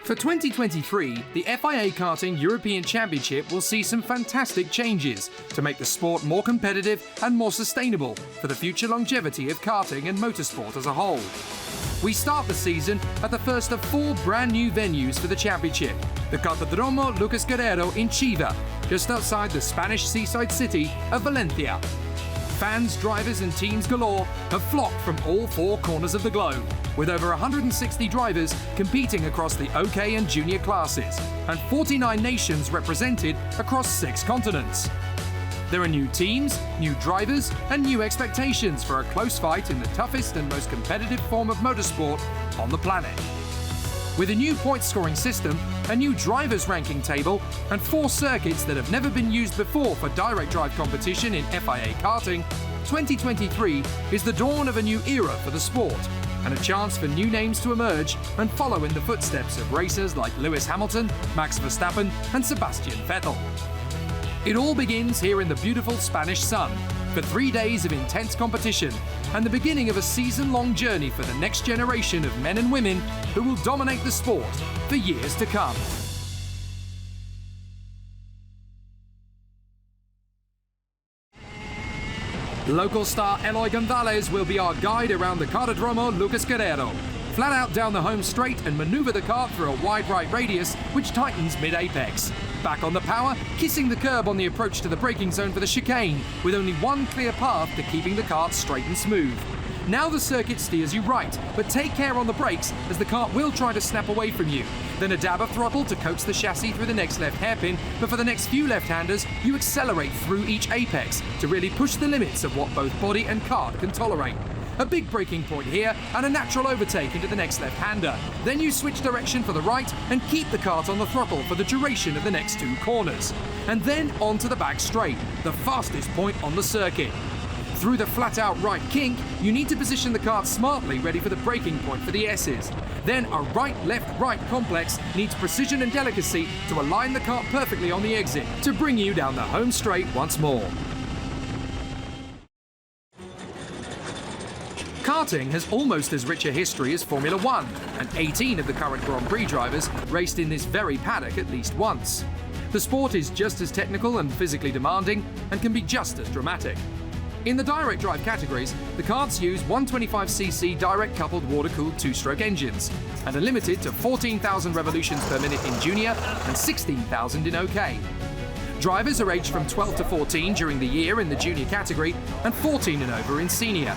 For 2023, the FIA Karting European Championship will see some fantastic changes to make the sport more competitive and more sustainable for the future longevity of karting and motorsport as a whole. We start the season at the first of 4 brand new venues for the championship, the Cartódromo Lucas Guerrero in Chiva, just outside the Spanish seaside city of Valencia. Fans, drivers and teams galore have flocked from all 4 corners of the globe, with over 160 drivers competing across the OK and junior classes, and 49 nations represented across 6 continents. There are new teams, new drivers, and new expectations for a close fight in the toughest and most competitive form of motorsport on the planet. With a new point-scoring system, a new drivers' ranking table, and 4 circuits that have never been used before for direct drive competition in FIA Karting, 2023 is the dawn of a new era for the sport, and a chance for new names to emerge and follow in the footsteps of racers like Lewis Hamilton, Max Verstappen, and Sebastian Vettel. It all begins here in the beautiful Spanish sun, for 3 days of intense competition and the beginning of a season-long journey for the next generation of men and women who will dominate the sport for years to come. Local star Eloy Gonzalez will be our guide around the Cartódromo Lucas Guerrero. Flat out down the home straight and manoeuvre the kart through a wide right radius which tightens mid-apex. Back on the power, kissing the curb on the approach to the braking zone for the chicane, with only one clear path to keeping the kart straight and smooth. Now the circuit steers you right, but take care on the brakes as the kart will try to snap away from you. Then a dab of throttle to coax the chassis through the next left hairpin, but for the next few left-handers, you accelerate through each apex to really push the limits of what both body and kart can tolerate. A big braking point here and a natural overtake into the next left-hander. Then you switch direction for the right and keep the kart on the throttle for the duration of the next 2 corners. And then onto the back straight, the fastest point on the circuit. Through the flat-out right kink, you need to position the kart smartly ready for the braking point for the S's. Then a right-left-right complex needs precision and delicacy to align the kart perfectly on the exit to bring you down the home straight once more. Karting has almost as rich a history as Formula 1, and 18 of the current Grand Prix drivers raced in this very paddock at least once. The sport is just as technical and physically demanding, and can be just as dramatic. In the direct drive categories, the karts use 125cc direct coupled water-cooled 2-stroke engines, and are limited to 14,000 revolutions per minute in junior and 16,000 in OK. Drivers are aged from 12 to 14 during the year in the junior category, and 14 and over in senior.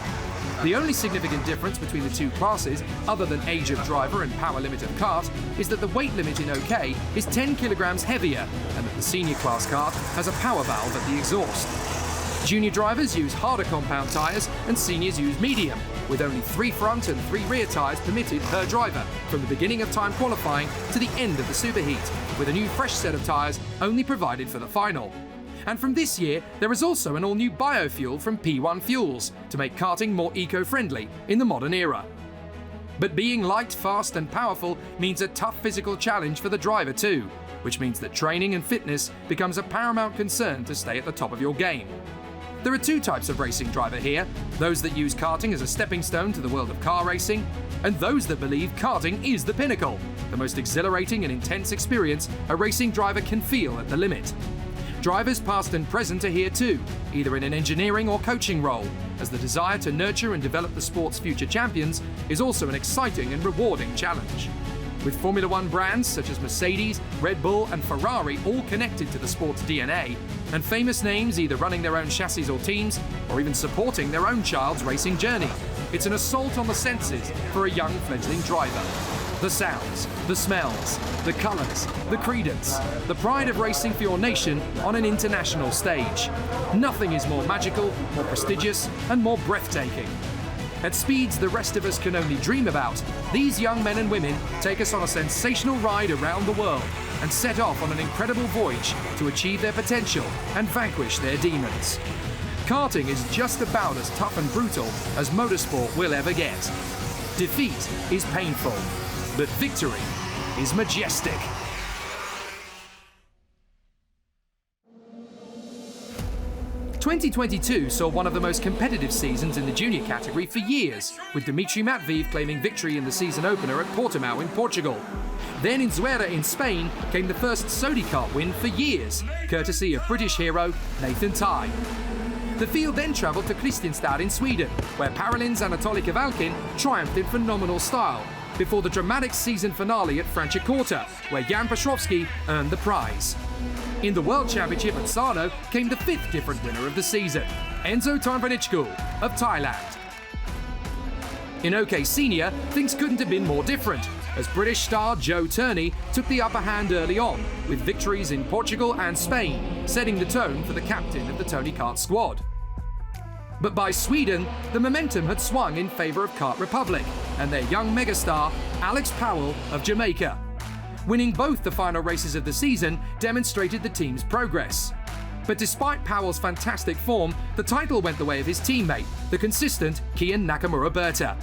The only significant difference between the 2 classes, other than age of driver and power limit of kart, is that the weight limit in OK is 10 kilograms heavier, and that the senior class kart has a power valve at the exhaust. Junior drivers use harder compound tyres and seniors use medium, with only 3 front and 3 rear tyres permitted per driver from the beginning of time qualifying to the end of the superheat, with a new fresh set of tyres only provided for the final. And from this year, there is also an all-new biofuel from P1 Fuels to make karting more eco-friendly in the modern era. But being light, fast and powerful means a tough physical challenge for the driver too, which means that training and fitness becomes a paramount concern to stay at the top of your game. There are 2 types of racing driver here, those that use karting as a stepping stone to the world of car racing, and those that believe karting is the pinnacle, the most exhilarating and intense experience a racing driver can feel at the limit. Drivers past and present are here too, either in an engineering or coaching role, as the desire to nurture and develop the sport's future champions is also an exciting and rewarding challenge. With Formula 1 brands such as Mercedes, Red Bull and Ferrari all connected to the sport's DNA, and famous names either running their own chassis or teams, or even supporting their own child's racing journey, it's an assault on the senses for a young fledgling driver. The sounds, the smells, the colours, the credence, the pride of racing for your nation on an international stage. Nothing is more magical, more prestigious and more breathtaking. At speeds the rest of us can only dream about, these young men and women take us on a sensational ride around the world and set off on an incredible voyage to achieve their potential and vanquish their demons. Karting is just about as tough and brutal as motorsport will ever get. Defeat is painful, but victory is majestic. 2022 saw one of the most competitive seasons in the junior category for years, with Dimitri Matveev claiming victory in the season opener at Portimao in Portugal. Then in Zuera in Spain came the first Sodi Kart win for years, courtesy of British hero Nathan Tye. The field then travelled to Kristianstad in Sweden, where Paralin's Anatoly Kavalkin triumphed in phenomenal style, before the dramatic season finale at Franciacorta, where Jan Petrovski earned the prize. In the World Championship at Sarno came the fifth different winner of the season, Enzo Tarnvanichku of Thailand. In OK Senior, things couldn't have been more different, as British star Joe Turney took the upper hand early on, with victories in Portugal and Spain, setting the tone for the captain of the Tony Kart squad. But by Sweden, the momentum had swung in favour of Kart Republic and their young megastar, Alex Powell of Jamaica. Winning both the final races of the season demonstrated the team's progress. But despite Powell's fantastic form, the title went the way of his teammate, the consistent Kian Nakamura-Berta.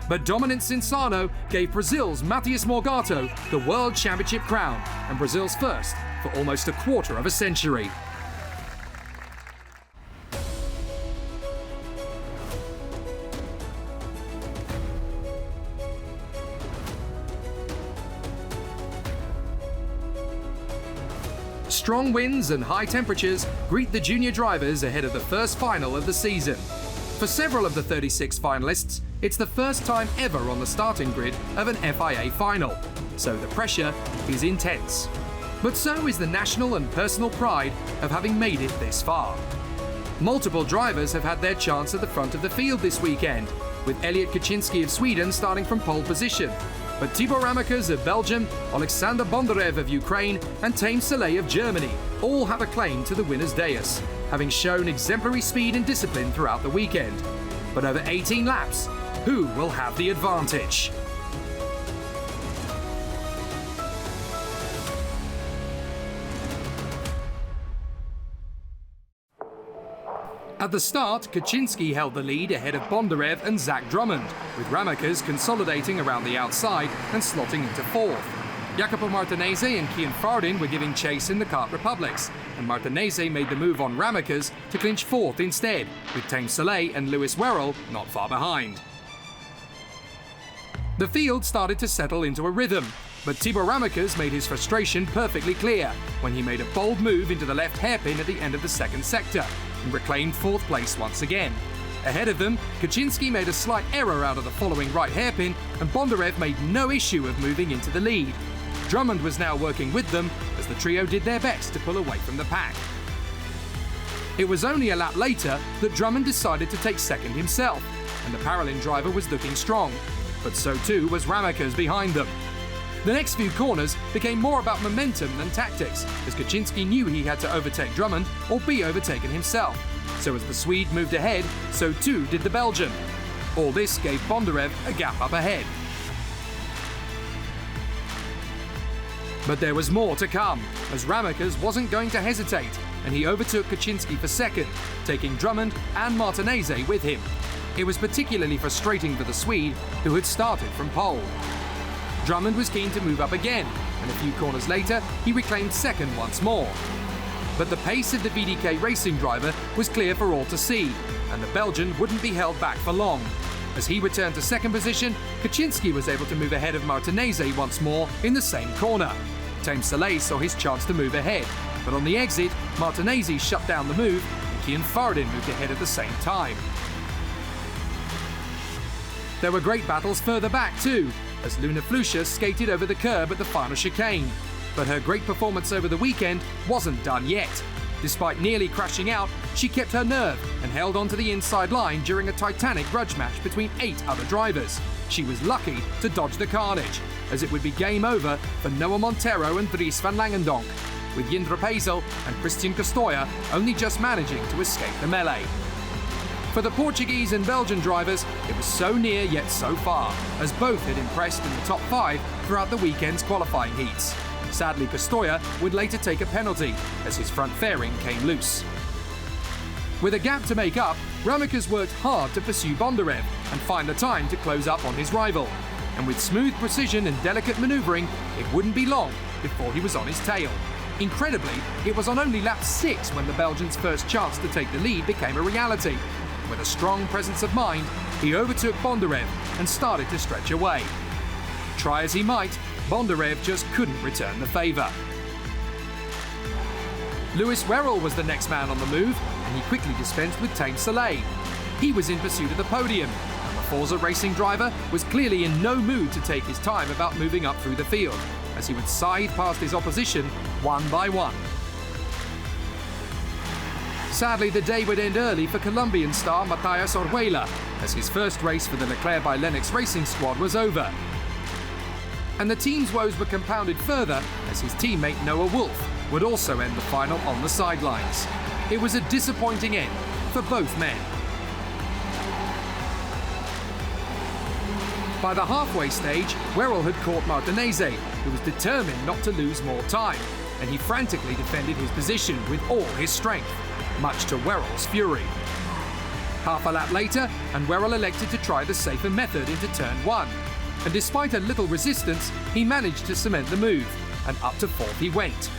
But dominance in Sarno gave Brazil's Matias Morgado the World Championship crown, and Brazil's first for almost a quarter of a century. Strong winds and high temperatures greet the junior drivers ahead of the first final of the season. For several of the 36 finalists, it's the first time ever on the starting grid of an FIA final, so the pressure is intense. But so is the national and personal pride of having made it this far. Multiple drivers have had their chance at the front of the field this weekend, with Elliot Kaczynski of Sweden starting from pole position. But Tibor Ramakas of Belgium, Alexander Bondarev of Ukraine, and Tame Soleil of Germany all have a claim to the winner's dais, having shown exemplary speed and discipline throughout the weekend. But over 18 laps, who will have the advantage? At the start, Kaczynski held the lead ahead of Bondarev and Zach Drummond, with Ramakas consolidating around the outside and slotting into fourth. Jacopo Martinez and Kian Fardin were giving chase in the Kart Republics, and Martinez made the move on Ramakas to clinch fourth instead, with Tame Soleil and Lewis Werrell not far behind. The field started to settle into a rhythm, but Tibor Ramakas made his frustration perfectly clear when he made a bold move into the left hairpin at the end of the second sector and reclaimed fourth place once again. Ahead of them, Kaczynski made a slight error out of the following right hairpin, and Bondarev made no issue of moving into the lead. Drummond was now working with them as the trio did their best to pull away from the pack. It was only a lap later that Drummond decided to take second himself, and the Paralin driver was looking strong, but so too was Ramakas behind them. The next few corners became more about momentum than tactics, as Kaczynski knew he had to overtake Drummond or be overtaken himself. So as the Swede moved ahead, so too did the Belgian. All this gave Bondarev a gap up ahead. But there was more to come, as Ramakas wasn't going to hesitate, and he overtook Kaczynski for second, taking Drummond and Martinez with him. It was particularly frustrating for the Swede, who had started from pole. Drummond was keen to move up again, and a few corners later, he reclaimed second once more. But the pace of the VDK racing driver was clear for all to see, and the Belgian wouldn't be held back for long. As he returned to second position, Kaczynski was able to move ahead of Martinez once more in the same corner. Tame Soleil saw his chance to move ahead, but on the exit, Martinez shut down the move, and Kian Fardin moved ahead at the same time. There were great battles further back too, as Luna Flusha skated over the curb at the final chicane. But her great performance over the weekend wasn't done yet. Despite nearly crashing out, she kept her nerve and held on to the inside line during a titanic grudge match between 8 other drivers. She was lucky to dodge the carnage, as it would be game over for Noah Montero and Dries van Langendonk, with Jindra Pezel and Christian Costoya only just managing to escape the melee. For the Portuguese and Belgian drivers, it was so near yet so far, as both had impressed in the top 5 throughout the weekend's qualifying heats. Sadly, Costoya would later take a penalty, as his front fairing came loose. With a gap to make up, Ramakas worked hard to pursue Bondarev and find the time to close up on his rival. And with smooth precision and delicate manoeuvring, it wouldn't be long before he was on his tail. Incredibly, it was on only lap 6 when the Belgian's first chance to take the lead became a reality. With a strong presence of mind, he overtook Bondarev and started to stretch away. Try as he might, Bondarev just couldn't return the favour. Louis Werrell was the next man on the move, and he quickly dispensed with Tame Soleil. He was in pursuit of the podium, and the Forza Racing driver was clearly in no mood to take his time about moving up through the field, as he would scythe past his opposition one by one. Sadly, the day would end early for Colombian star Matías Orjuela, as his first race for the Leclerc by Lennox Racing squad was over. And the team's woes were compounded further as his teammate Noah Wolff would also end the final on the sidelines. It was a disappointing end for both men. By the halfway stage, Werrell had caught Martinez, who was determined not to lose more time, and he frantically defended his position with all his strength, much to Werrell's fury. Half a lap later, and Werrell elected to try the safer method into turn 1, and despite a little resistance, he managed to cement the move, and up to 4th he went.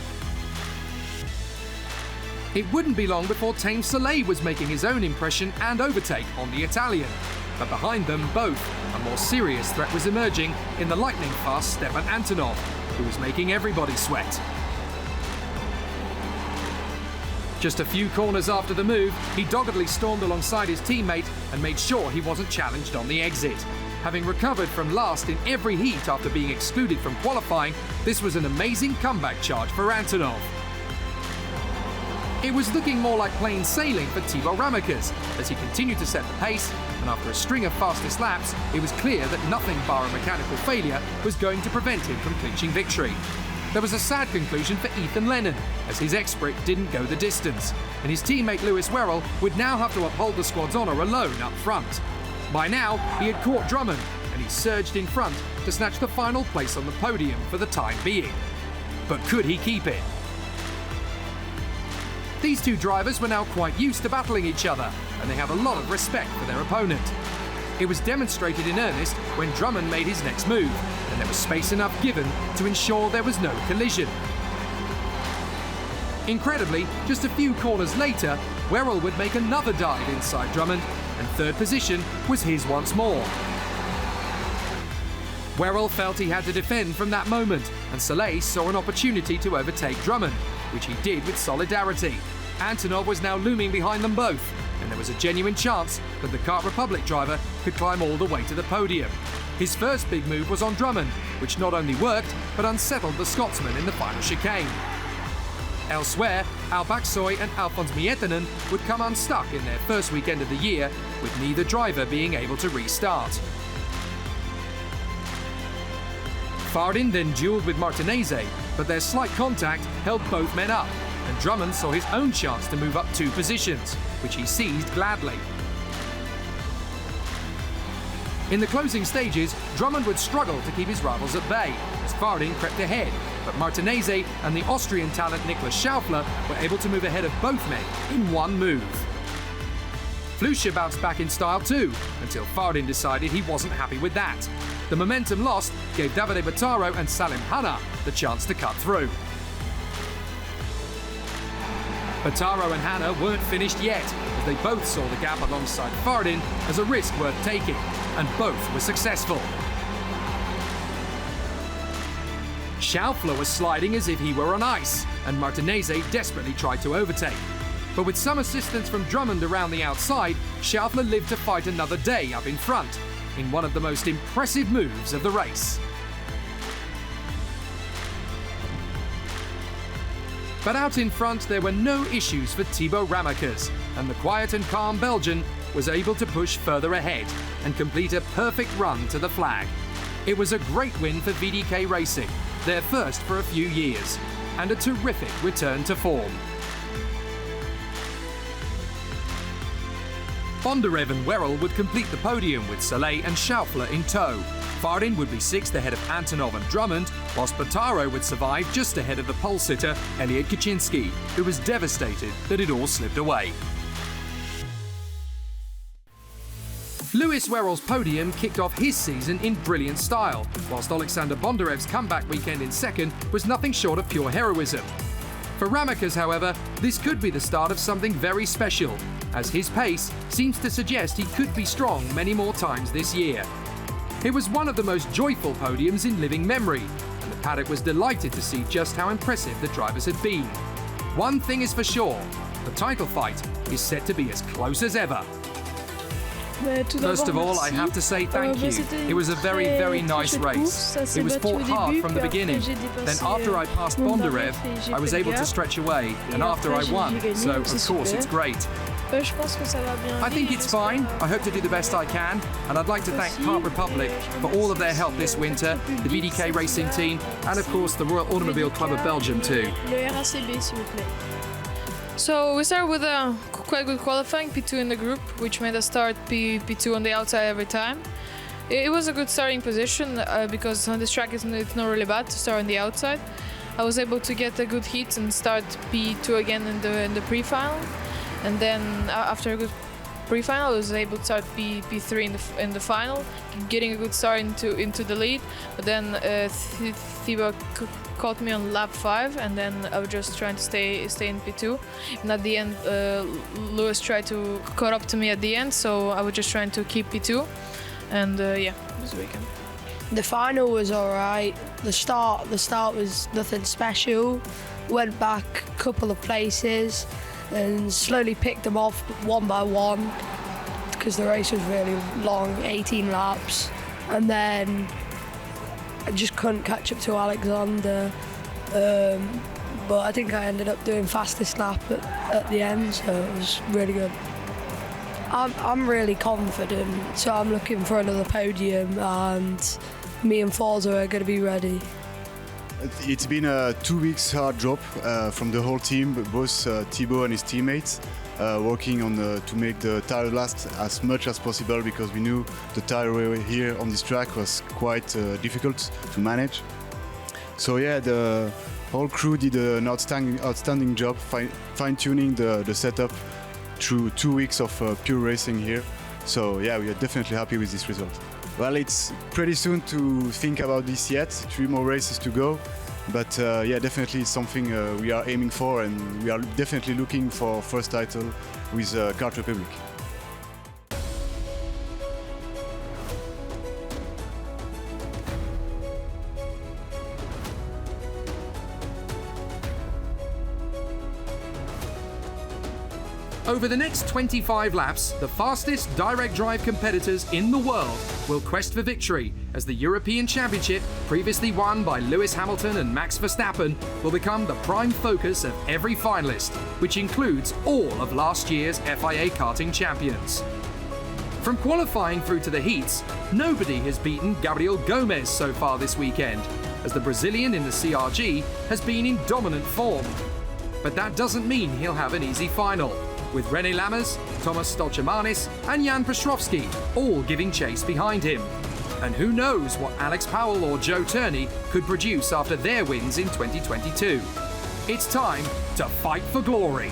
It wouldn't be long before Tame Soleil was making his own impression and overtake on the Italian. But behind them both, a more serious threat was emerging in the lightning-fast Stepan Antonov, who was making everybody sweat. Just a few corners after the move, he doggedly stormed alongside his teammate and made sure he wasn't challenged on the exit. Having recovered from last in every heat after being excluded from qualifying, this was an amazing comeback charge for Antonov. It was looking more like plain sailing for Thibaut Ramekers as he continued to set the pace, and after a string of fastest laps, it was clear that nothing bar a mechanical failure was going to prevent him from clinching victory. There was a sad conclusion for Ethan Lennon, as his ex-Brit didn't go the distance, and his teammate Louis Werrell would now have to uphold the squad's honour alone up front. By now, he had caught Drummond, and he surged in front to snatch the final place on the podium for the time being. But could he keep it? These two drivers were now quite used to battling each other, and they had a lot of respect for their opponent. It was demonstrated in earnest when Drummond made his next move, and there was space enough given to ensure there was no collision. Incredibly, just a few corners later, Werrell would make another dive inside Drummond, and third position was his once more. Werrell felt he had to defend from that moment, and Soleil saw an opportunity to overtake Drummond, which he did with solidarity. Antonov was now looming behind them both, and there was a genuine chance that the Kart Republic driver could climb all the way to the podium. His first big move was on Drummond, which not only worked, but unsettled the Scotsman in the final chicane. Elsewhere, Al Baksoy and Alphonse Mietinen would come unstuck in their first weekend of the year, with neither driver being able to restart. Fardin then duelled with Martinez, but their slight contact held both men up, and Drummond saw his own chance to move up 2 positions, which he seized gladly. In the closing stages, Drummond would struggle to keep his rivals at bay, as Fardin crept ahead, but Martinez and the Austrian talent Niklas Schaufler were able to move ahead of both men in one move. Flusha bounced back in style too, until Fardin decided he wasn't happy with that. The momentum lost gave Davide Bottaro and Salim Hanna the chance to cut through. Bottaro and Hanna weren't finished yet, as they both saw the gap alongside Fardin as a risk worth taking, and both were successful. Schaufler was sliding as if he were on ice, and Martinez desperately tried to overtake. But with some assistance from Drummond around the outside, Schaufler lived to fight another day up in front, in one of the most impressive moves of the race. But out in front, there were no issues for Thibaut Ramekers, and the quiet and calm Belgian was able to push further ahead and complete a perfect run to the flag. It was a great win for VDK Racing, their first for a few years, and a terrific return to form. Bondarev and Werrell would complete the podium with Soleil and Schaufler in tow. Fardin would be 6th ahead of Antonov and Drummond, whilst Bottaro would survive just ahead of the pole-sitter Elliot Kaczynski, who was devastated that it all slipped away. Louis Werrell's podium kicked off his season in brilliant style, whilst Alexander Bondarev's comeback weekend in second was nothing short of pure heroism. For Ramakas, however, this could be the start of something very special, as his pace seems to suggest he could be strong many more times this year. It was one of the most joyful podiums in living memory, and the paddock was delighted to see just how impressive the drivers had been. One thing is for sure, the title fight is set to be as close as ever. First of all, I have to say thank you. It was a very, very nice race. It was fought hard from the beginning. Then after I passed Bondarev, I was able to stretch away, and after I won, so of course it's great. I think it's fine. I hope to do the best I can, and I'd like to thank Kart Republic for all of their help this winter, the VDK Racing Team, and of course the Royal Automobile Club of Belgium too. So we started with a quite good qualifying, P2 in the group, which made us start P2 on the outside every time. It was a good starting position because on this track it's not really bad to start on the outside. I was able to get a good heat and start P2 again in the pre-final, and then after a good pre-final I was able to start P3 in the final, getting a good start into the lead. But then Thibaut caught me on lap 5, and then I was just trying to stay in P2. And at the end, Lewis tried to caught up to me at the end, so I was just trying to keep P2. And yeah, it was a weekend. The final was alright. The start was nothing special. Went back a couple of places and slowly picked them off one by one because the race was really long, 18 laps. And then I just couldn't catch up to Alexander, but I think I ended up doing fastest lap at the end, so it was really good. I'm really confident, so I'm looking for another podium, and me and Forza are going to be ready. It's been a 2 weeks hard job from the whole team, both Thibaut and his teammates, working on to make the tire last as much as possible, because we knew the tire here on this track was quite difficult to manage. So yeah, the whole crew did an outstanding job fine-tuning the setup through 2 weeks of pure racing here. So yeah, we are definitely happy with this result. Well, it's pretty soon to think about this yet, 3 more races to go. But yeah, definitely it's something we are aiming for, and we are definitely looking for first title with Kart Republic. Over the next 25 laps, the fastest direct drive competitors in the world will quest for victory, as the European Championship, previously won by Lewis Hamilton and Max Verstappen, will become the prime focus of every finalist, which includes all of last year's FIA Karting champions. From qualifying through to the heats, nobody has beaten Gabriel Gomez so far this weekend, as the Brazilian in the CRG has been in dominant form. But that doesn't mean he'll have an easy final, with René Lammers, Thomas Stoltjemanis and Jan Piotrowski all giving chase behind him. And who knows what Alex Powell or Joe Turney could produce after their wins in 2022. It's time to fight for glory.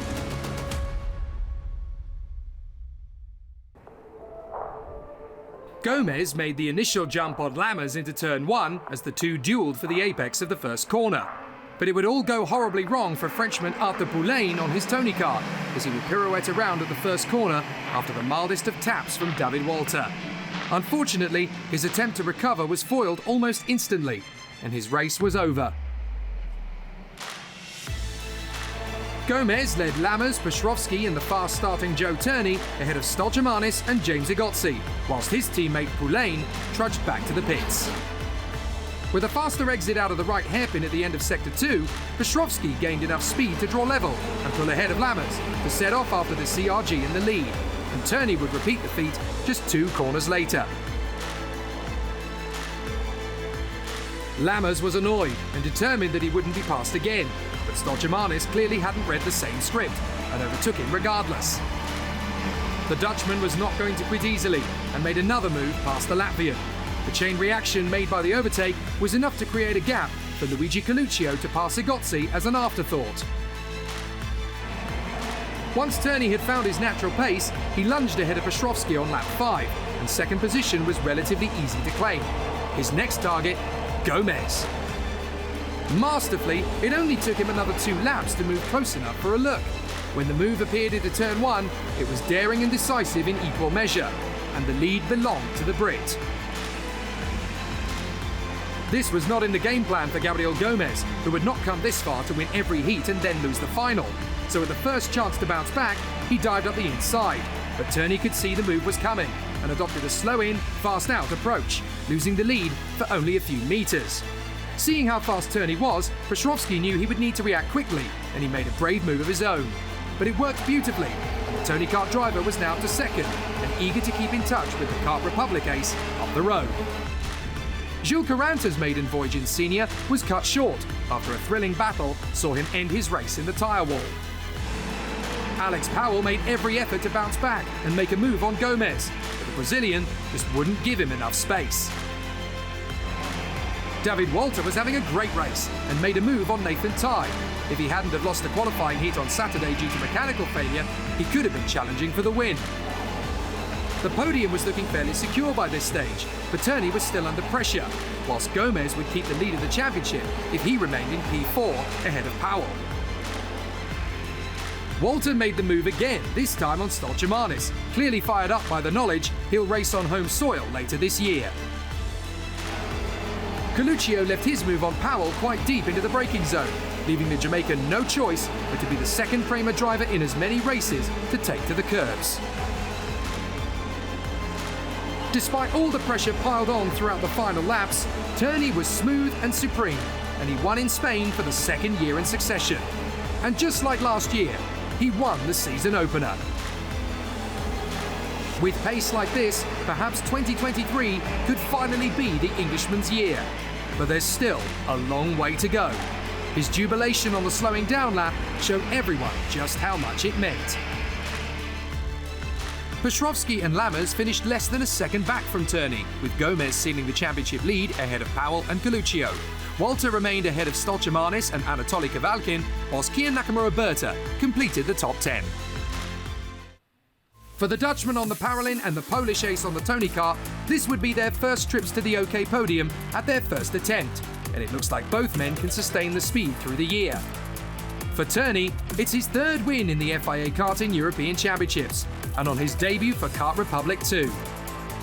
Gomez made the initial jump on Lammers into turn 1 as the two duelled for the apex of the first corner. But it would all go horribly wrong for Frenchman Arthur Poulain on his Tony kart, as he would pirouette around at the first corner after the mildest of taps from David Walter. Unfortunately, his attempt to recover was foiled almost instantly, and his race was over. Gomez led Lammers, Piotrowski and the fast-starting Joe Turney ahead of Stoltjemanis and James Igotzi, whilst his teammate Poulain trudged back to the pits. With a faster exit out of the right hairpin at the end of Sector 2, Piotrowski gained enough speed to draw level and pull ahead of Lammers to set off after the CRG in the lead, and Turney would repeat the feat just 2 corners later. Lammers was annoyed and determined that he wouldn't be passed again, but Stoltjemanis clearly hadn't read the same script and overtook him regardless. The Dutchman was not going to quit easily and made another move past the Latvian. The chain reaction made by the overtake was enough to create a gap for Luigi Coluccio to pass Igotzi as an afterthought. Once Turney had found his natural pace, he lunged ahead of Piotrowski on lap 5, and second position was relatively easy to claim. His next target, Gomez. Masterfully, it only took him another 2 laps to move close enough for a look. When the move appeared into turn 1, it was daring and decisive in equal measure, and the lead belonged to the Brit. This was not in the game plan for Gabriel Gomez, who had not come this far to win every heat and then lose the final. So at the first chance to bounce back, he dived up the inside. But Turney could see the move was coming and adopted a slow-in, fast-out approach, losing the lead for only a few metres. Seeing how fast Turney was, Petrowski knew he would need to react quickly, and he made a brave move of his own. But it worked beautifully, and the Tony Kart driver was now to second, and eager to keep in touch with the Kart Republic ace up the road. Gilles Carranta's maiden voyage in senior was cut short after a thrilling battle saw him end his race in the tyre wall. Alex Powell made every effort to bounce back and make a move on Gomez, but the Brazilian just wouldn't give him enough space. David Walter was having a great race and made a move on Nathan Tye. If he hadn't have lost the qualifying heat on Saturday due to mechanical failure, he could have been challenging for the win. The podium was looking fairly secure by this stage, but Turney was still under pressure, whilst Gomez would keep the lead of the championship if he remained in P4 ahead of Powell. Walter made the move again, this time on Stolchemanis, clearly fired up by the knowledge he'll race on home soil later this year. Coluccio left his move on Powell quite deep into the braking zone, leaving the Jamaican no choice but to be the second Prema driver in as many races to take to the curbs. Despite all the pressure piled on throughout the final laps, Turney was smooth and supreme, and he won in Spain for the second year in succession. And just like last year, he won the season opener. With pace like this, perhaps 2023 could finally be the Englishman's year. But there's still a long way to go. His jubilation on the slowing down lap showed everyone just how much it meant. Petrowski and Lammers finished less than a second back from Turney, with Gomez sealing the championship lead ahead of Powell and Coluccio. Walter remained ahead of Stolchemanis and Anatoly Kavalkin, whilst Kian Nakamura-Berta completed the top 10. For the Dutchman on the Paralin and the Polish ace on the Tony Kart, this would be their first trips to the OK podium at their first attempt, and it looks like both men can sustain the speed through the year. For Turney, it's his third win in the FIA Karting European Championships, and on his debut for Kart Republic 2.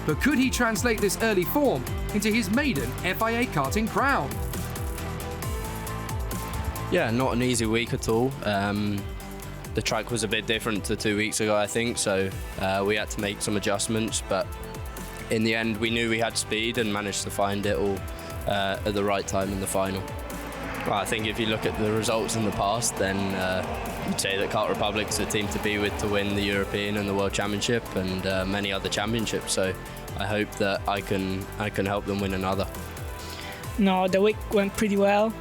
But could he translate this early form into his maiden FIA Karting crown? Yeah, not an easy week at all. The track was a bit different to 2 weeks ago, I think, so we had to make some adjustments, but in the end we knew we had speed and managed to find it all at the right time in the final. Well, I think if you look at the results in the past, then you'd say that Kart Republic's the team to be with to win the European and the World Championship and many other championships, so I hope that I can help them win another. No, the week went pretty well.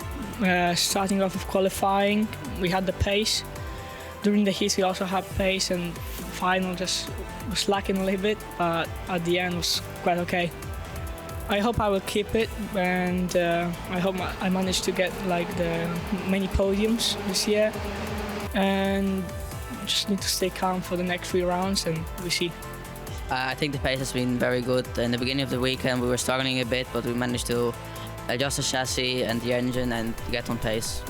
Starting off with qualifying, we had the pace. During the heats we also had pace, and final just was lacking a little bit, but at the end was quite okay. I hope I will keep it, and I hope I manage to get like the many podiums this year, and just need to stay calm for the next 3 rounds, and we see. I think the pace has been very good. In the beginning of the weekend we were struggling a bit, but we managed to adjust the chassis and the engine and get on pace.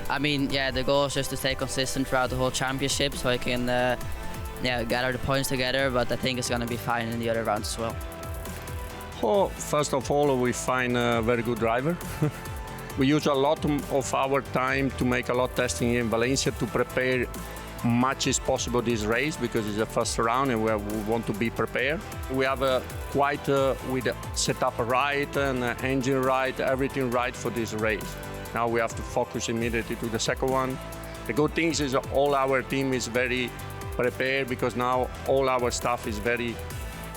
I mean, yeah, the goal is just to stay consistent throughout the whole championship so I can gather the points together, but I think it's going to be fine in the other rounds as well. Oh, first of all, we find a very good driver. We use a lot of our time to make a lot of testing in Valencia to prepare much as possible this race, because it's the first round and we want to be prepared. We have with setup right and engine right, everything right for this race. Now we have to focus immediately to the second one. The good thing is all our team is very prepared, because now all our staff is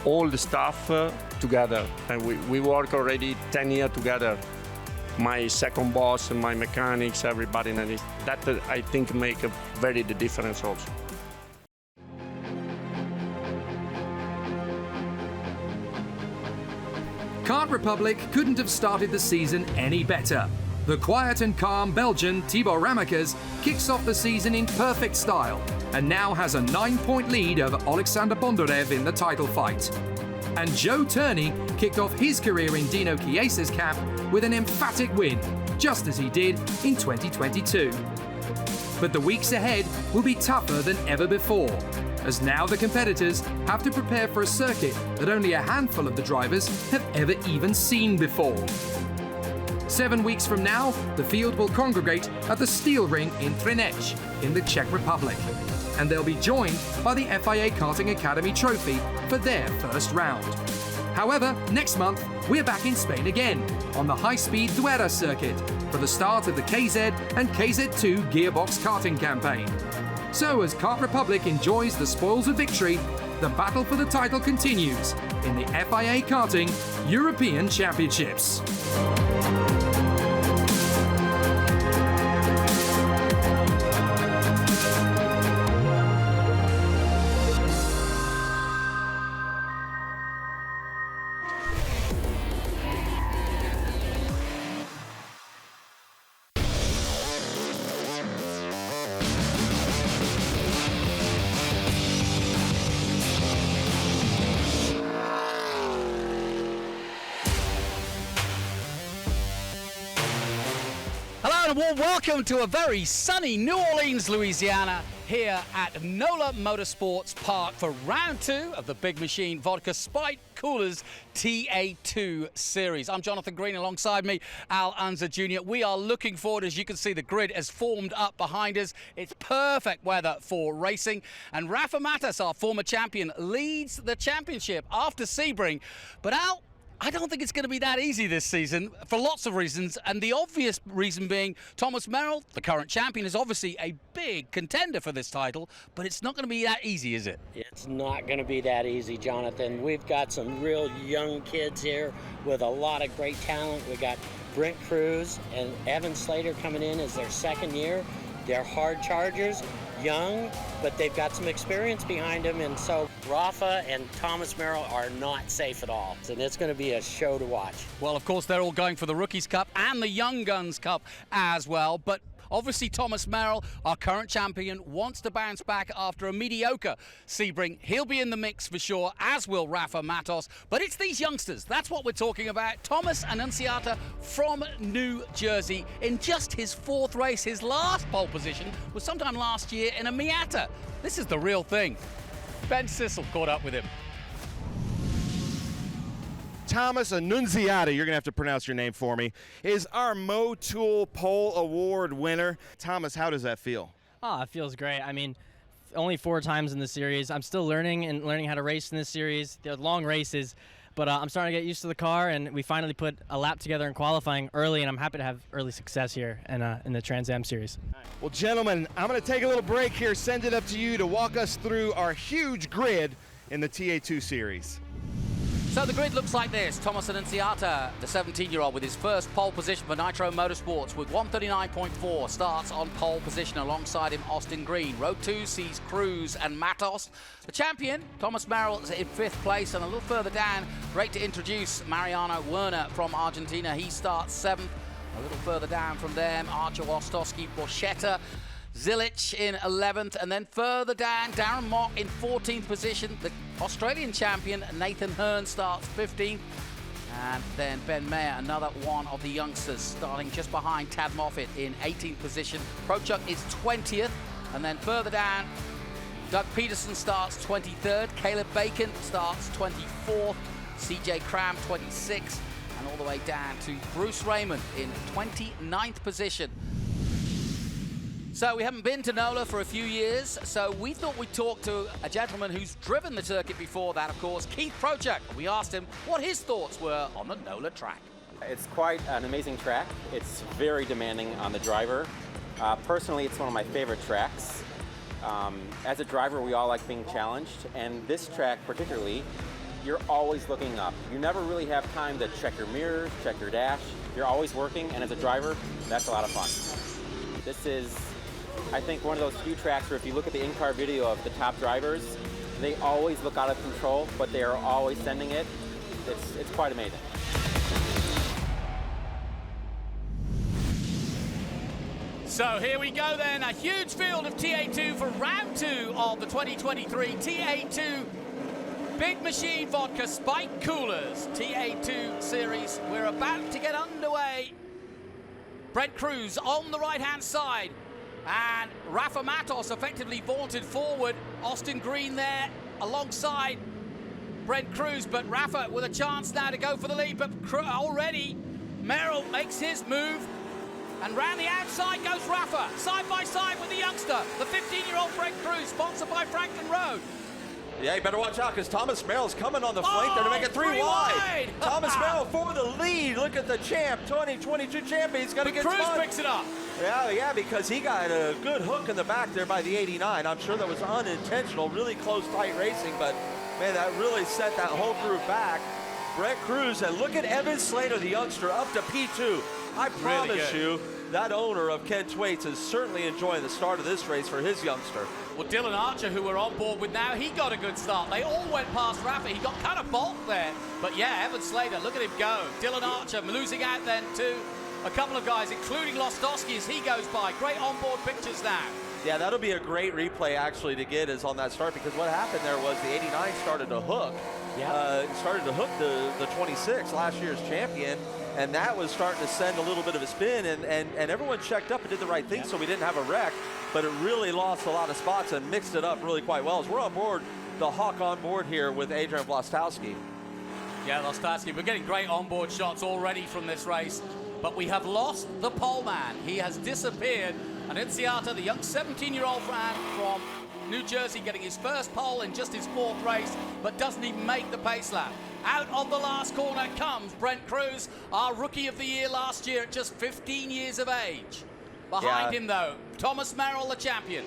all the staff together, and we work already 10 years together. My second boss and my mechanics, everybody, and that I think make the difference also. Kart Republic couldn't have started the season any better. The quiet and calm Belgian Tibor Ramekers kicks off the season in perfect style and now has a 9-point lead over Alexander Bondarev in the title fight. And Joe Turney kicked off his career in Dino Chiesa's camp with an emphatic win, just as he did in 2022. But the weeks ahead will be tougher than ever before, as now the competitors have to prepare for a circuit that only a handful of the drivers have ever even seen before. 7 weeks from now, the field will congregate at the Steel Ring in Třinec in the Czech Republic, and they'll be joined by the FIA Karting Academy trophy for their first round. However, next month, we're back in Spain again on the high-speed Duera circuit for the start of the KZ and KZ2 Gearbox karting campaign. So as Kart Republic enjoys the spoils of victory, the battle for the title continues in the FIA Karting European Championships. Well, welcome to a very sunny New Orleans, Louisiana, here at NOLA Motorsport Park for round 2 of the Big Machine Vodka Spike Coolers TA2 series. I'm Jonathan Green, alongside me, Al Unser Jr. We are looking forward. As you can see, the grid has formed up behind us. It's perfect weather for racing. And Rafa Matas, our former champion, leads the championship after Sebring. But Al, I don't think it's going to be that easy this season for lots of reasons, and the obvious reason being Thomas Merrill, the current champion, is obviously a big contender for this title, but it's not going to be that easy, is it? It's not going to be that easy, Jonathan. We've got some real young kids here with a lot of great talent. We got Brent Cruz and Evan Slater coming in as their second year. They're hard chargers, young, but they've got some experience behind them, and so Rafa and Thomas Merrill are not safe at all, and it's going to be a show to watch. Well, of course, they're all going for the Rookies Cup and the Young Guns Cup as well, but obviously Thomas Merrill, our current champion, wants to bounce back after a mediocre Sebring. He'll be in the mix for sure, as will Rafa Matos, but it's these youngsters. That's what we're talking about. Thomas Annunziata from New Jersey in just his 4th race. His last pole position was sometime last year in a Miata. This is the real thing. Ben Sissel caught up with him. Thomas Annunziata, you're going to have to pronounce your name for me, is our Motul Pole Award winner. Thomas, how does that feel? Oh, it feels great. I mean, only 4 times in the series. I'm still learning how to race in this series. They're long races, but I'm starting to get used to the car, and we finally put a lap together in qualifying early, and I'm happy to have early success here in the Trans Am series. Well, gentlemen, I'm going to take a little break here, send it up to you to walk us through our huge grid in the TA2 series. So the grid looks like this. Thomas Annunziata, the 17-year-old, with his first pole position for Nitro Motorsports with 139.4, starts on pole position. Alongside him, Austin Green. Row 2 sees Cruz and Matos. The champion, Thomas Merrill, is in 5th place, and a little further down, great to introduce Mariano Werner from Argentina. He starts 7th. A little further down from them, Archer Wostowski, Borchetta, Zilic in 11th, and then further down, Darren Mock in 14th position. The Australian champion, Nathan Hearn, starts 15th. And then Ben Mayer, another one of the youngsters, starting just behind Tad Moffitt in 18th position. Prochuk is 20th. And then further down, Doug Peterson starts 23rd. Caleb Bacon starts 24th. CJ Cram, 26th. And all the way down to Bruce Raymond in 29th position. So we haven't been to NOLA for a few years, so we thought we'd talk to a gentleman who's driven the circuit before that, of course, Keith Prochuk. We asked him what his thoughts were on the NOLA track. It's quite an amazing track. It's very demanding on the driver. Personally, it's one of my favorite tracks. As a driver, we all like being challenged, and this track particularly, you're always looking up. You never really have time to check your mirrors, check your dash. You're always working, and as a driver, that's a lot of fun. This is, I think, one of those few tracks where if you look at the in-car video of the top drivers, they always look out of control, but they are always sending it. It's quite amazing. So here we go then, a huge field of TA2 for round 2 of the 2023 TA2 Big Machine Vodka Spike Coolers TA2 series. We're about to get underway. Brent Cruz on the right-hand side. And Rafa Matos effectively vaulted forward. Austin Green there alongside Brent Cruz, but Rafa with a chance now to go for the lead. But already Merrill makes his move. And round the outside goes Rafa, side by side with the youngster, the 15-year-old Brent Cruz, sponsored by Franklin Road. Yeah, you better watch out because Thomas Merrill's coming on the flank there to make it three wide. Thomas Merrill for the lead. Look at the champ, 2022 champion. He's going to get Cruz spun. picks it up. Yeah, because he got a good hook in the back there by the 89. I'm sure that was unintentional, really close, tight racing, but man, that really set that whole group back. Brent Cruz, and look at Evan Slater, the youngster, up to P2. I promise you, that owner of Ken Thwaites is certainly enjoying the start of this race for his youngster. Well, Dylan Archer, who we're on board with now, he got a good start. They all went past Rafa. He got kind of balked there. But yeah, Evan Slater, look at him go. Dylan Archer losing out then to a couple of guys, including Lostowski as he goes by. Great onboard pictures now. Yeah, that'll be a great replay actually to get is on that start, because what happened there was the 89 started to hook. Started to hook the 26, last year's champion, and that was starting to send a little bit of a spin, and everyone checked up and did the right thing, so we didn't have a wreck, but it really lost a lot of spots and mixed it up really quite well. As we're on board, the Hawk on board here with Adrian Vlastowski. Yeah, Lostowski, we're getting great onboard shots already from this race, but we have lost the pole man. He has disappeared, and Inciata, the young 17-year-old man from New Jersey, getting his first pole in just his fourth race, but doesn't even make the pace lap. Out of the last corner comes Brent Cruz, our Rookie of the Year last year at just 15 years of age. Behind him, though, Thomas Merrill, the champion.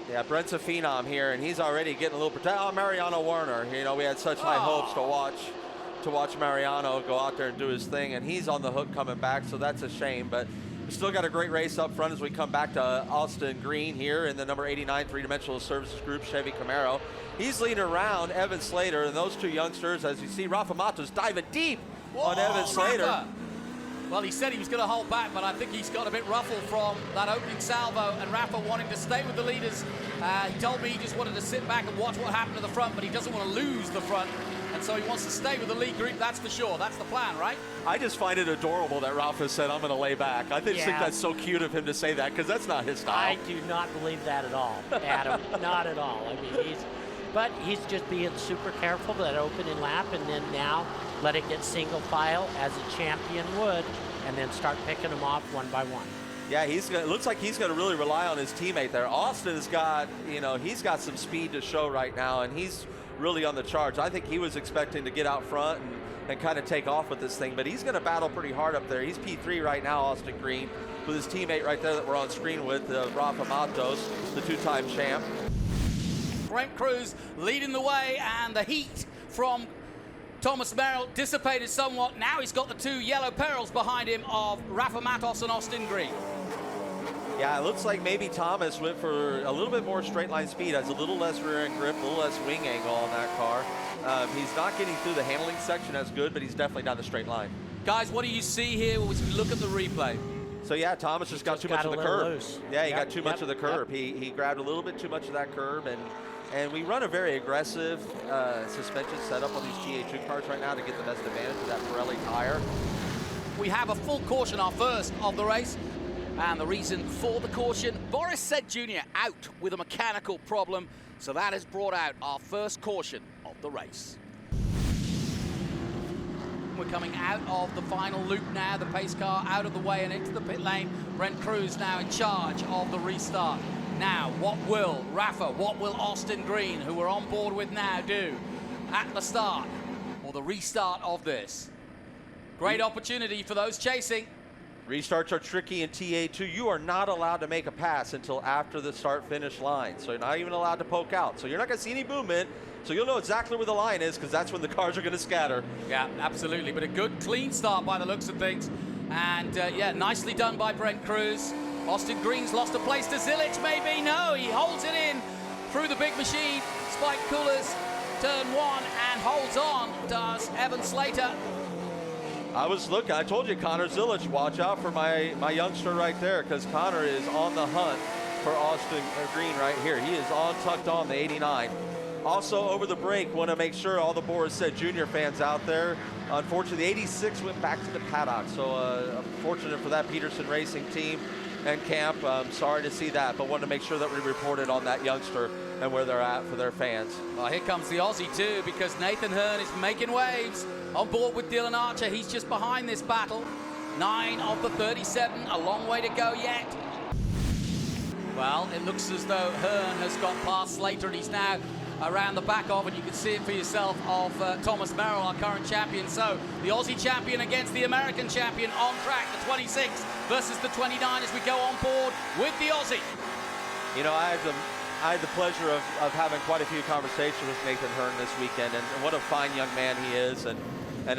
Yeah, Brent's a phenom here, and he's already getting a little protected. Oh, Mariano Warner, you know, we had such high hopes to watch Mariano go out there and do his thing, and he's on the hook coming back, so that's a shame, but we still got a great race up front as we come back to Austin Green here in the number 89 three-dimensional services group Chevy Camaro. He's leading around Evan Slater, and those two youngsters, as you see, Rafa Matos diving deep on Evan Slater. Rafa. Well, he said he was going to hold back, but I think he's got a bit ruffled from that opening salvo, and Rafa wanting to stay with the leaders. He told me he just wanted to sit back and watch what happened to the front, but he doesn't want to lose the front, and so he wants to stay with the lead group, that's for sure. That's the plan, right? I just find it adorable that Rafa said, I'm going to lay back. I just think that's so cute of him to say that, because that's not his style. I do not believe that at all, Adam. Not at all. I mean, he's just being super careful that opening lap, and then now let it get single file as a champion would, and then start picking them off one by one. Yeah, it looks like he's going to really rely on his teammate there. Austin has got, he's got some speed to show right now, and he's really on the charge. I think he was expecting to get out front and kind of take off with this thing, but he's going to battle pretty hard up there. He's P3 right now, Austin Green, with his teammate right there that we're on screen with, Rafa Matos, the two-time champ. Brent Cruz leading the way, and the heat from Thomas Merrill dissipated somewhat. Now he's got the two yellow perils behind him of Rafa Matos and Austin Green. Yeah, it looks like maybe Thomas went for a little bit more straight line speed, has a little less rear end grip, a little less wing angle on that car. He's not getting through the handling section as good, but he's definitely down the straight line. Guys, what do you see here as we look at the replay? So yeah, Thomas just got too much of the curb. Loose. Yeah, he got too much of the curb. He grabbed a little bit too much of that curb, and we run a very aggressive suspension setup on these TA2 cars right now to get the best advantage of that Pirelli tire. We have a full caution, our first of the race. And the reason for the caution, Boris Said Jr. out with a mechanical problem. So that has brought out our first caution of the race. We're coming out of the final loop now, the pace car out of the way and into the pit lane. Brent Cruz now in charge of the restart. Now, what will Rafa, what will Austin Green, who we're on board with now, do at the start or the restart of this? Great opportunity for those chasing. Restarts are tricky in TA2. You are not allowed to make a pass until after the start-finish line. So you're not even allowed to poke out. So you're not going to see any movement. So you'll know exactly where the line is, because that's when the cars are going to scatter. Yeah, absolutely. But a good, clean start by the looks of things. And yeah, nicely done by Brent Cruz. Austin Green's lost a place to Zilic, maybe. No, he holds it in through the big machine. Spike coolers, turn one, and holds on, does Evan Slater. I was looking, I told you, Connor Zilic, watch out for my youngster right there, because Connor is on the hunt for Austin Green right here. He is tucked on the 89. Also, over the break, want to make sure all the Boris Said Junior fans out there, unfortunately, the 86 went back to the paddock. So unfortunate for that Peterson Racing team and camp. Sorry to see that, but wanted to make sure that we reported on that youngster and where they're at for their fans. Well, here comes the Aussie too, because Nathan Hearn is making waves on board with Dylan Archer. He's just behind this battle. 9 of the 37, a long way to go yet. Well, it looks as though Hearn has got past Slater, and he's now around the back of, and you can see it for yourself, of Thomas Merrill, our current champion. So the Aussie champion against the American champion on track, the 26 versus the 29 as we go on board with the Aussie. You know, I had the pleasure of having quite a few conversations with Nathan Hearn this weekend, and what a fine young man he is, and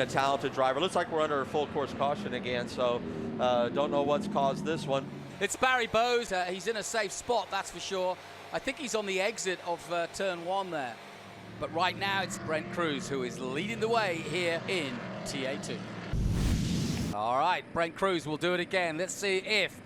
a talented driver. Looks like we're under a full course caution again, so don't know what's caused this one. It's Barry Bowes. He's in a safe spot, that's for sure. I think he's on the exit of turn 1 there. But right now it's Brent Cruz who is leading the way here in TA2. All right, Brent Cruz will do it again. Let's see if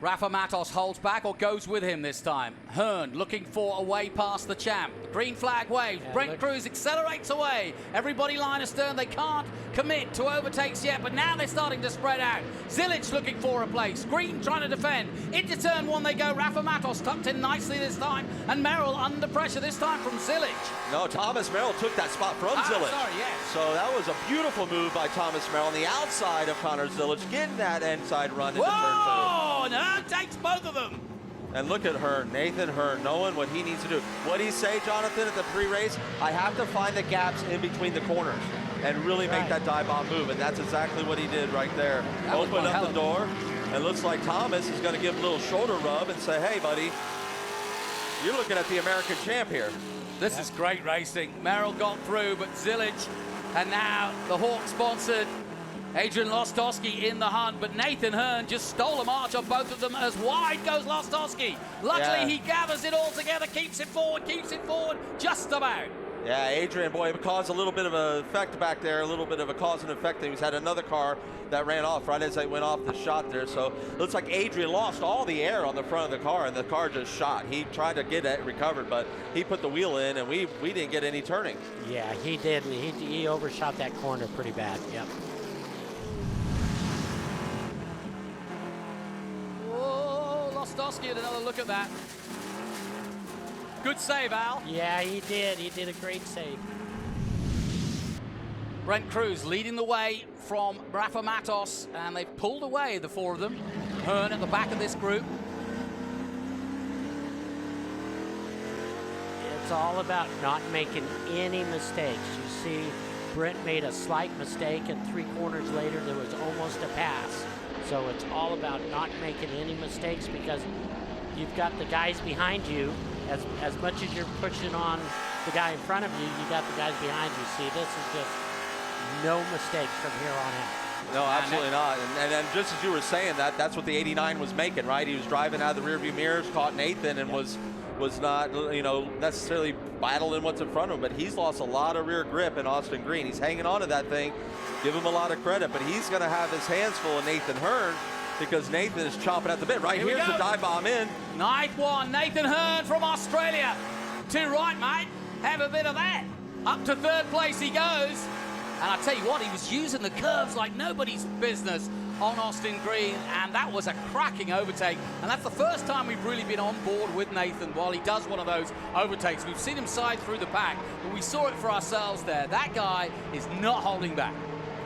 Rafa Matos holds back or goes with him this time. Hearn looking for a way past the champ. The green flag waves. Yeah, Brent Cruz accelerates away. Everybody line astern. They can't commit to overtakes yet, but now they're starting to spread out. Zilic looking for a place. Green trying to defend. Into turn 1 they go. Rafa Matos tucked in nicely this time, and Merrill under pressure this time from Zilic. No, Thomas Merrill took that spot from Zilic. Sorry, yes. So that was a beautiful move by Thomas Merrill on the outside of Connor Zilic, getting that inside run into turn 2. Whoa! And Hearn takes both of them. And look at Hearn, Nathan Hearn, knowing what he needs to do. What did he say, Jonathan, at the pre-race? I have to find the gaps in between the corners and really make that dive bomb move, and that's exactly what he did right there. Open up the door, and looks like Thomas is going to give a little shoulder rub and say, hey, buddy, you're looking at the American champ here. This is great racing. Merrill got through, but Zilic, and now the Hawk-sponsored Adrian Lostowski in the hunt, but Nathan Hearn just stole a march on both of them as wide goes Lostowski. Luckily, he gathers it all together, keeps it forward, just about. Yeah, Adrian, boy, it caused a little bit of an effect back there, a little bit of a cause and effect. He's had another car that ran off right as they went off the shot there. So looks like Adrian lost all the air on the front of the car, and the car just shot. He tried to get it recovered, but he put the wheel in, and we didn't get any turning. Yeah, he did. He overshot that corner pretty bad. Yep. Lostowski had another look at that. Good save, Al. Yeah, he did. He did a great save. Brent Cruz leading the way from Rafa Matos, and they've pulled away, the 4 of them. Hearn at the back of this group. It's all about not making any mistakes. You see, Brent made a slight mistake, and 3 corners later, there was almost a pass. So it's all about not making any mistakes, because you've got the guys behind you. As much as you're pushing on the guy in front of you, you got the guys behind you. See, this is just no mistakes from here on out. No, absolutely not. And just as you were saying that's what the 89 was making, right? He was driving out of the rearview mirrors, caught Nathan, and was not, necessarily battling what's in front of him. But he's lost a lot of rear grip in Austin Green. He's hanging on to that thing. Give him a lot of credit, but he's going to have his hands full of Nathan Hearn, because Nathan is chomping at the bit. Right here's the dive bomb in. 9th one, Nathan Hearn from Australia. To right, mate. Have a bit of that. Up to 3rd place he goes. And I tell you what, he was using the curves like nobody's business on Austin Green, and that was a cracking overtake. And that's the first time we've really been on board with Nathan while he does one of those overtakes. We've seen him side through the pack, but we saw it for ourselves there. That guy is not holding back.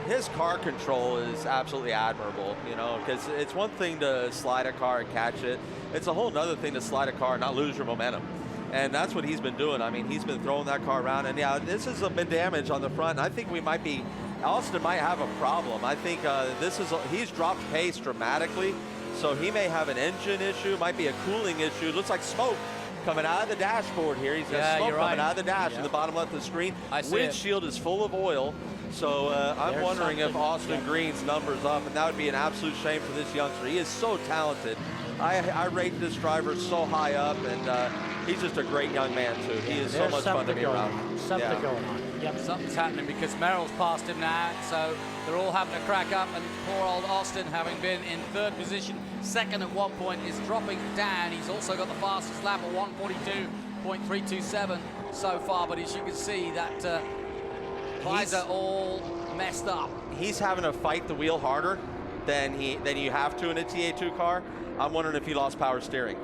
His car control is absolutely admirable, because it's one thing to slide a car and catch it. It's a whole other thing to slide a car and not lose your momentum. And that's what he's been doing. I mean, he's been throwing that car around. And yeah, this has been damage on the front. I think Austin might have a problem. I think he's dropped pace dramatically. So he may have an engine issue, might be a cooling issue. Looks like smoke coming out of the dashboard here. He's got smoke coming out of the dash in the bottom left of the screen. Windshield is full of oil. So I'm wondering if Austin Green's number's up, and that would be an absolute shame for this youngster. He is so talented. I rate this driver so high up, and he's just a great young man, too. He is so much fun to be around. Something going on. Yep. Something's happening, because Merrill's passed him now, so they're all having a crack up, and poor old Austin, having been in 3rd position, 2nd at one point, is dropping down. He's also got the fastest lap at 1:39.327 so far, but as you can see, that visor all messed up. He's having to fight the wheel harder than you have to in a TA2 car. I'm wondering if he lost power steering.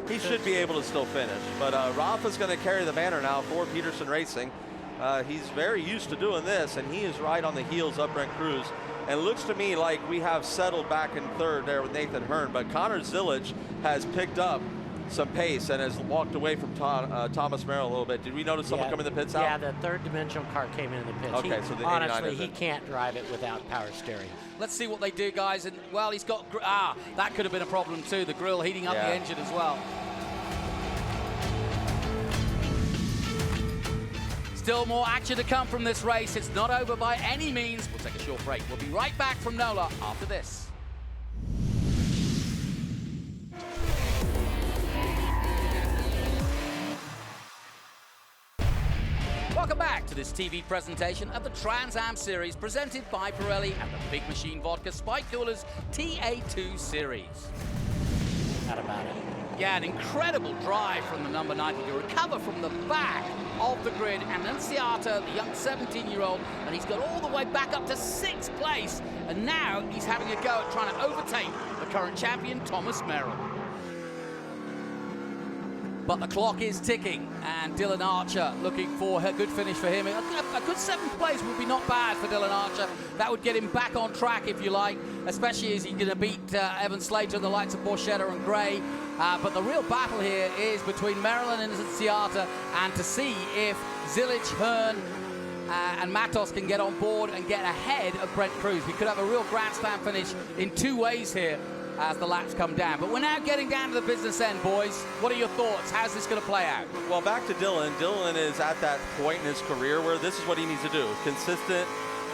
He should be able to still finish, but Rafa's going to carry the banner now for Peterson Racing. He's very used to doing this, and he is right on the heels of Brent Cruz. And it looks to me like we have settled back in third there with Nathan Hearn, but Connor Zilic has picked up some pace and has walked away from Thomas Merrill a little bit. Did we notice someone come in the pits out? Yeah, the third dimensional car came in the pits. Okay, so the 89 honestly, is he it. can't drive it without power steering. Let's see what they do, guys. And well, he's got that could have been a problem too. The grill heating up the engine as well. Still more action to come from this race. It's not over by any means. We'll take a short break. We'll be right back from NOLA after this. Welcome back to this TV presentation of the Trans Am Series presented by Pirelli and the Big Machine Vodka Spike Coolers TA2 Series. How about it? Yeah, an incredible drive from the number 90 to recover from the back of the grid. And Annunziata, the young 17-year-old, and he's got all the way back up to 6th place. And now he's having a go at trying to overtake the current champion, Thomas Merrill. But the clock is ticking, and Dylan Archer looking for a good finish for him. A good 7th place would be not bad for Dylan Archer. That would get him back on track, if you like, especially as he's going to beat Evan Slater and the likes of Borchetta and Gray. But the real battle here is between Merrill and Annunziata, and to see if Zilic, Hearn, and Matos can get on board and get ahead of Brent Cruz. We could have a real grandstand finish in 2 ways here as the laps come down. But we're now getting down to the business end, boys. What are your thoughts? How's this going to play out? Well, back to Dylan. Dylan is at that point in his career where this is what he needs to do. Consistent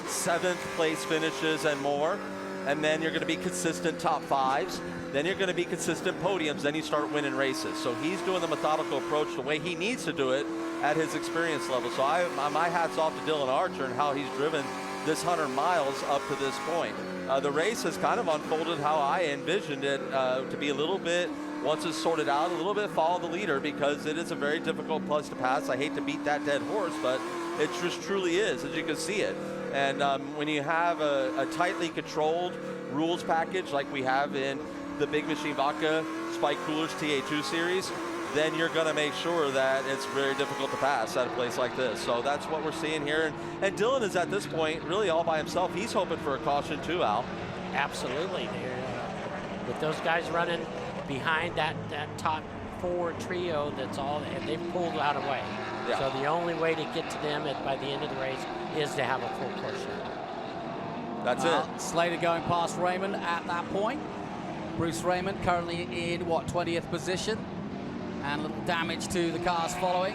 7th place finishes and more. And then you're going to be consistent top 5s. Then you're going to be consistent podiums. Then you start winning races. So he's doing the methodical approach the way he needs to do it at his experience level. So my hat's off to Dylan Archer and how he's driven this 100 miles up to this point. The race has kind of unfolded how I envisioned it to be a little bit, once it's sorted out, a little bit follow the leader, because it is a very difficult place to pass. I hate to beat that dead horse, but it just truly is, as you can see it. And when you have a tightly controlled rules package like we have in the Big Machine Vodka Spike Coolers TA2 series, then you're going to make sure that it's very difficult to pass at a place like this. So that's what we're seeing here. And Dylan is at this point really all by himself. He's hoping for a caution too, Al. Absolutely. With those guys running behind that top 4 trio, that's all, and they've pulled out away. Yeah. So the only way to get to them by the end of the race is to have a full course. That's it. Slater going past Raymond at that point. Bruce Raymond currently in, 20th position. And a little damage to the cars following.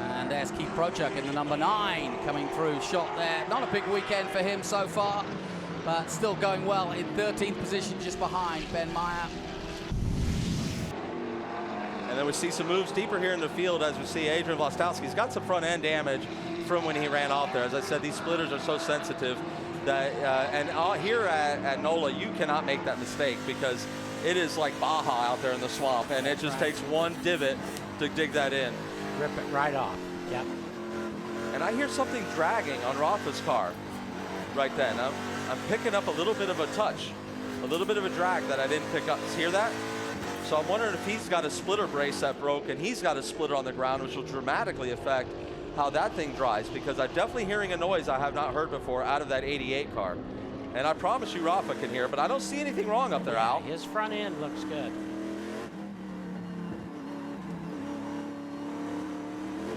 And there's Keith Prochuk in the number 9 coming through. Shot there. Not a big weekend for him so far, but still going well in 13th position just behind Ben Meyer. And then we see some moves deeper here in the field as we see Adrian Vlastowski's got some front end damage from when he ran off there. As I said, these splitters are so sensitive that, here at NOLA, you cannot make that mistake because it is like Baja out there in the swamp, and it just takes one divot to dig that in. Rip it right off. Yep. And I hear something dragging on Rafa's car right then. I'm picking up a little bit of a touch, a little bit of a drag that I didn't pick up. Hear that? So I'm wondering if he's got a splitter brace that broke and he's got a splitter on the ground, which will dramatically affect how that thing drives, because I'm definitely hearing a noise I have not heard before out of that 88 car. And I promise you Rafa can hear, but I don't see anything wrong up there, Al. His front end looks good.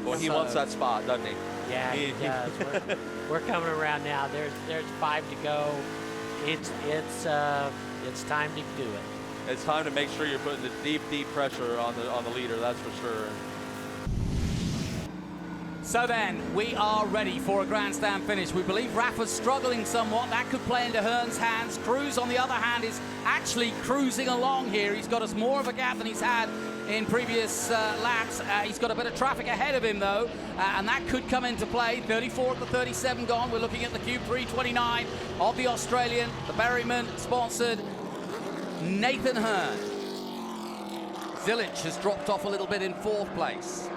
Well, he wants that spot, doesn't he? Yeah, he does. We're coming around now. There's 5 to go. It's time to do it. It's time to make sure you're putting the deep pressure on the leader. That's for sure. So then, we are ready for a grandstand finish. We believe Rafa's struggling somewhat. That could play into Hearn's hands. Cruz, on the other hand, is actually cruising along here. He's got us more of a gap than he's had in previous laps. He's got a bit of traffic ahead of him, though, and that could come into play. 34 of the 37 gone. We're looking at the Cube 329 of the Australian, the Berryman-sponsored Nathan Hearn. Zilic has dropped off a little bit in 4th place.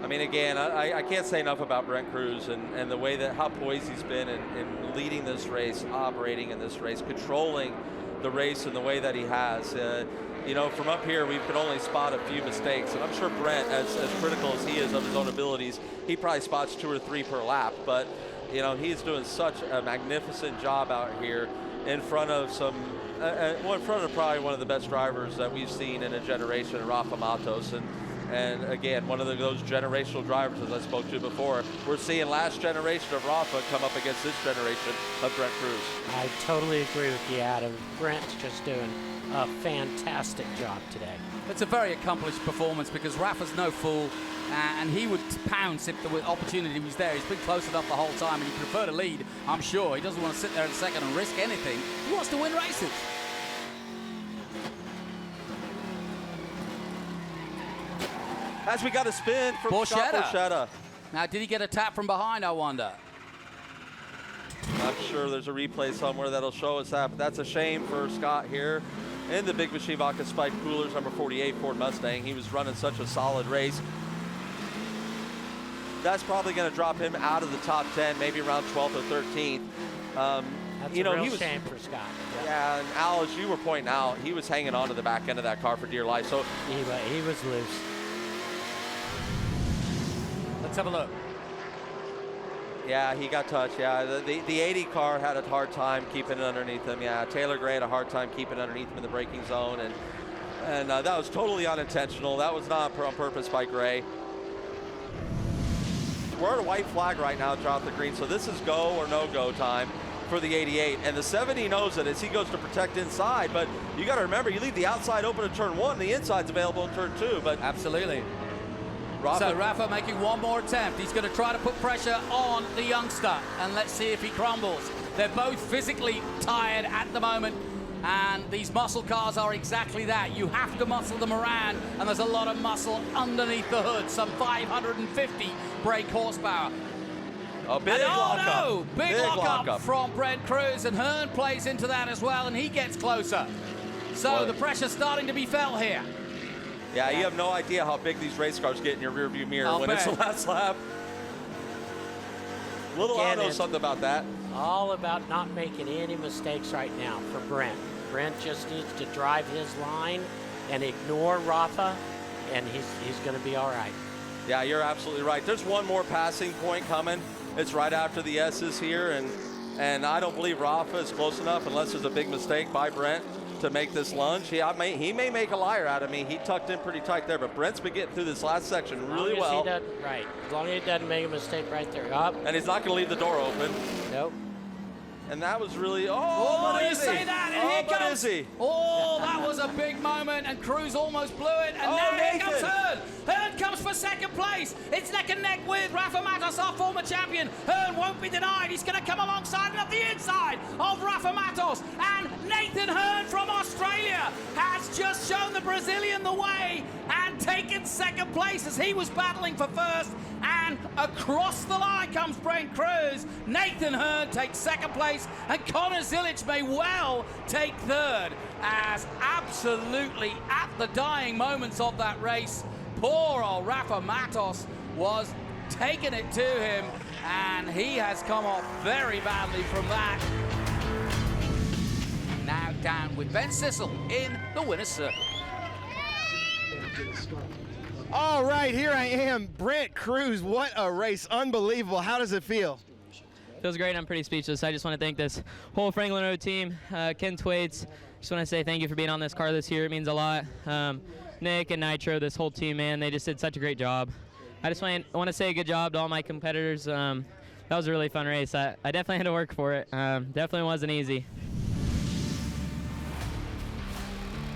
I mean, again, I can't say enough about Brent Cruz and the way that how poised he's been in leading this race, operating in this race, controlling the race in the way that he has. You know, from up here, we could only spot a few mistakes, and I'm sure Brent, as critical as he is of his own abilities, he probably spots 2 or 3 per lap, but, you know, he's doing such a magnificent job out here in front of in front of probably one of the best drivers that we've seen in a generation, Rafa Matos, and again, one of those generational drivers, as I spoke to before. We're seeing last generation of Rafa come up against this generation of Brent Cruz. I totally agree with you, Adam. Brent's just doing a fantastic job today. It's a very accomplished performance because Rafa's no fool, and he would pounce if the opportunity was there. He's been close enough the whole time, and he'd prefer to lead, I'm sure. He doesn't want to sit there in second and risk anything. He wants to win races. As we got a spin from Scott Borchetta. Now, did he get a tap from behind, I wonder? I'm sure there's a replay somewhere that'll show us that, but that's a shame for Scott here in the Big Machine Vodka Spiked Coolers, number 48 Ford Mustang. He was running such a solid race. That's probably going to drop him out of the top 10, maybe around 12th or 13th. That's a real shame for Scott. Yeah, and Al, as you were pointing out, he was hanging on to the back end of that car for dear life. So he was loose. Let's have a look. Yeah, he got touched. Yeah, the 80 car had a hard time keeping it underneath him. Yeah, Taylor Gray had a hard time keeping it underneath him in the braking zone, and that was totally unintentional. That was not on purpose by Gray. We're at a white flag right now, Jonathan Green, so this is go or no go time for the 88, and the 70 knows it as he goes to protect inside, but you got to remember, you leave the outside open in turn 1, the inside's available in turn 2. But absolutely. So Rafa making one more attempt. He's going to try to put pressure on the youngster, and let's see if he crumbles. They're both physically tired at the moment, and these muscle cars are exactly that. You have to muscle them around, and there's a lot of muscle underneath the hood, some 550 brake horsepower. A big lockup. Big lockup from Brent Cruz, and Hearn plays into that as well, and he gets closer. So the pressure's starting to be felt here. Yeah, you have no idea how big these race cars get in your rearview mirror when it's the last lap. Little Al knows something about that. All about not making any mistakes right now for Brent. Brent just needs to drive his line and ignore Rafa, and he's going to be all right. Yeah, you're absolutely right. There's one more passing point coming. It's right after the S's here, and I don't believe Rafa is close enough unless there's a big mistake by Brent to make this lunge. He may make a liar out of me. He tucked in pretty tight there, but Brent's been getting through this last section really well. Right, as long as he doesn't make a mistake right there. Up. And he's not going to leave the door open. Nope. And that was really, you say that, and here comes. Oh, that was a big moment, and Cruz almost blew it, and now here comes Hearn. Hearn comes for second place. It's neck and neck with Rafa Matos, our former champion. Hearn won't be denied. He's going to come alongside and up the inside of Rafa Matos. And Nathan Hearn from Australia has just shown the Brazilian the way and taken second place as he was battling for first. And across the line comes Brent Cruz. Nathan Hearn takes second place, and Connor Zilic may well take third, as absolutely at the dying moments of that race, poor old Rafa Matos was taking it to him, and he has come off very badly from that. Now down with Ben Sissel in the winner's circle. All right, here I am, Brent Cruz. What a race, unbelievable. How does it feel? Feels great. I'm pretty speechless. I just want to thank this whole Franklin Road team, Ken Twaits. Just want to say thank you for being on this car this year. It means a lot. Nick and Nitro, this whole team, man, they just did such a great job. I just want to say a good job to all my competitors. That was a really fun race. I definitely had to work for it. Definitely wasn't easy.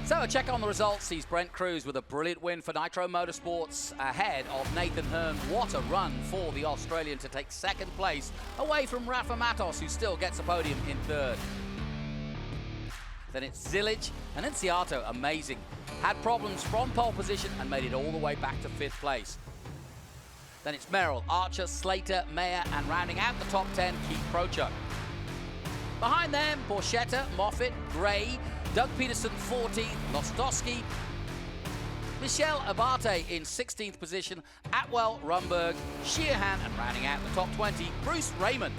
So a check on the results sees Brent Cruz with a brilliant win for Nitro Motorsports ahead of Nathan Hearn. What a run for the Australian to take second place away from Rafa Matos, who still gets a podium in third. Then it's Zilic and Enciato, amazing. Had problems from pole position and made it all the way back to fifth place. Then it's Merrill, Archer, Slater, Mayer, and rounding out the top 10, Keith Procho. Behind them, Borchetta, Moffitt, Gray, Doug Peterson 14th, Lostowski, Michelle Abate in 16th position, Atwell, Rumberg, Sheehan, and rounding out the top 20, Bruce Raymond.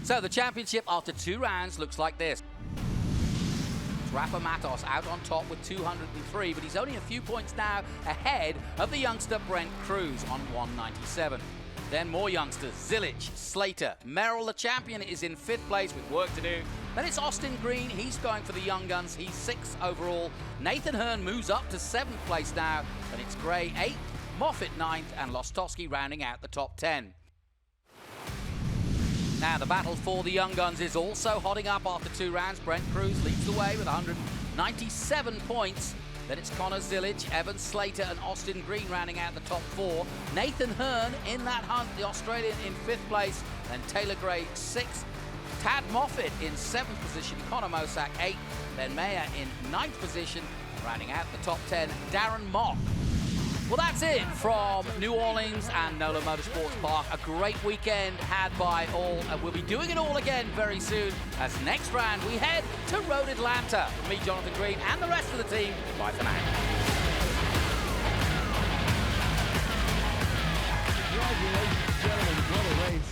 So the championship after 2 rounds looks like this. Rafa Matos out on top with 203, but he's only a few points now ahead of the youngster Brent Cruz on 197. Then more youngsters, Zilic, Slater, Merrill the champion is in 5th place with work to do. Then it's Austin Green, he's going for the young guns, he's 6th overall. Nathan Hearn moves up to 7th place now, and it's Gray 8th, Moffitt 9th, and Lostowski rounding out the top 10. Now the battle for the young guns is also hotting up after 2 rounds. Brent Cruz leads the way with 197 points. Then it's Connor Zilic, Evan Slater, and Austin Green rounding out the top 4. Nathan Hearn in that hunt, the Australian in 5th place. Then Taylor Gray 6th. Tad Moffitt in 7th position. Connor Mosak 8th. Then Mayer in 9th position. Rounding out the top 10, Darren Mock. Well, that's it from New Orleans and NOLA Motorsport Park. A great weekend had by all, and we'll be doing it all again very soon as next round we head to Road Atlanta. From me, Jonathan Green, and the rest of the team, bye for now. Congratulations, gentlemen. What a race.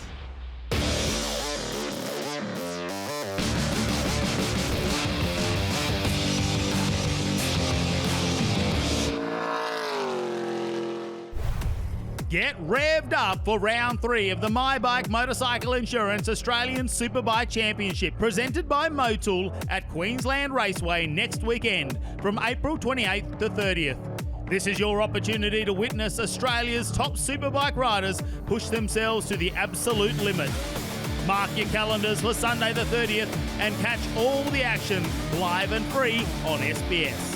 Get revved up for round 3 of the MyBike Motorcycle Insurance Australian Superbike Championship, presented by Motul at Queensland Raceway next weekend from April 28th to 30th. This is your opportunity to witness Australia's top superbike riders push themselves to the absolute limit. Mark your calendars for Sunday the 30th and catch all the action live and free on SBS.